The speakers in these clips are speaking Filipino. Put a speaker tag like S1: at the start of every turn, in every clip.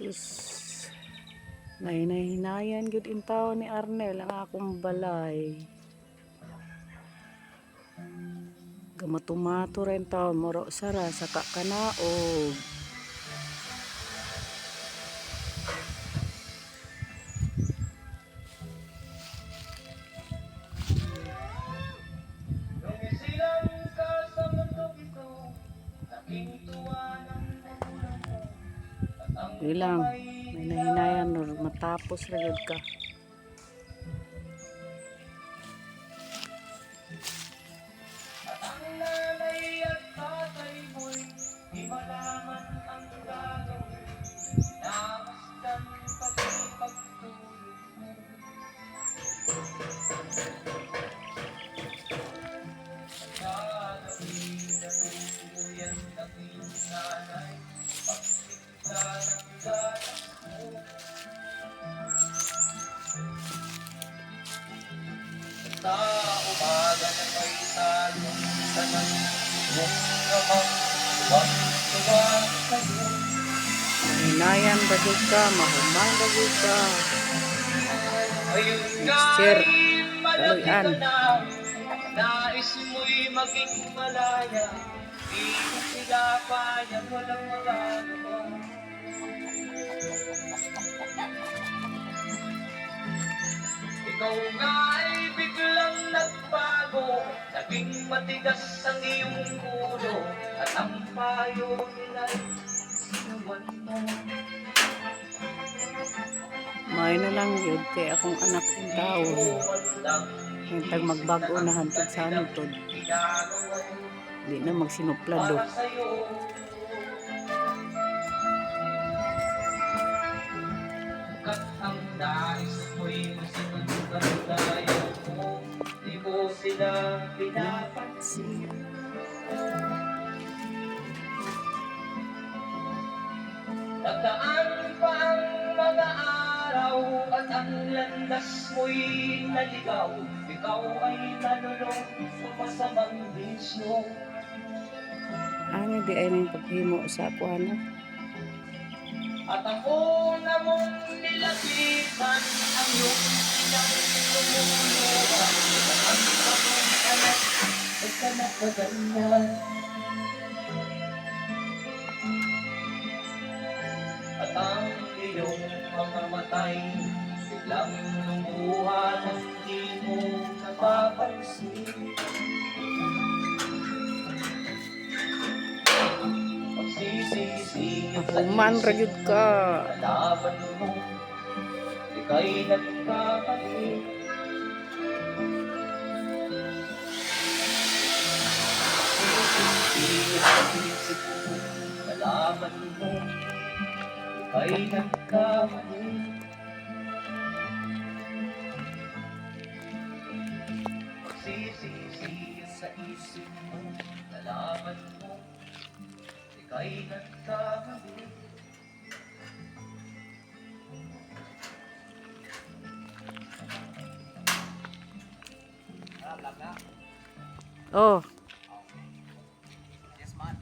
S1: Sus, nahinahinayan gud in tao ni Arnel ang akong balay. Gamatumato rin tao moro sara sa kakanaog. Bilang may nahinayan or matapos ra ka.
S2: Ang nanay at tatay mo'y di malaman ang gagawin. Namasdan pati pagtulog mo. Gagawin na tuluyan ng iyong nanay. Pagsikta ng gatas mo. Sa umaga na may talo sa nang mong amang pagtuwa sa'yo.
S1: Hinayan ra gud ka, mahumang ra gud ka.
S2: Ayun
S1: Sir,
S2: ka'y malaki ka
S1: Kaloyan.
S2: na, nais mo'y maging malaya, di ko sila kaya, walang magagawa. Ikaw nga ay biglang nagbago, naging matigas ang iyong ulo, at ang payo nila'y sinuwan mo.
S1: May na lang yun kay akong anak in tao. Hintag magbago na hantod sa anutod. Di na magsinuplado.
S2: Para sa'yo, kat ang nais mo'y masunod ang gaya mo, di ko sila pinapansin. Nagdaan pa ang mga araw at ang landas mo'y naligaw. Ikaw ay nalulong sa masamang bisyo.
S1: Ano di ay may paghimo sa kuano?
S2: At ako na mong nilapitan ang iyong inang lumuluha. Ang pagong anak ay kanakaganyan. At ang iyong mga matay biglang lumuha ng di mo napapansin. Pagsisisi
S1: Mahuman ra gud ka.
S2: nalaman mo, ika'y nagkamali. Pagsisisi sa isip mo, nalaman mo, ika'y nagkamali. Pagsisisi sa isip mo, nalaman mo, ika'y nagkamali.
S1: Oh,
S2: Yes, man.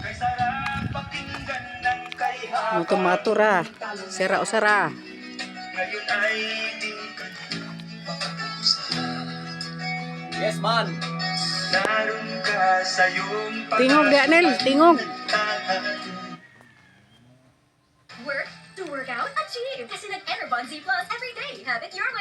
S2: Kay sarap pakinggan ng kay
S1: ang tomato ra. Sira o sara.
S2: ngayon ay di ka na makausap. Yes, man. Naroon ka sa iyong
S1: Tingog di Arnel, tingog.
S3: Work to work out, achieve. Kasi nag-Enerbon Z Plus every day. Have it your way.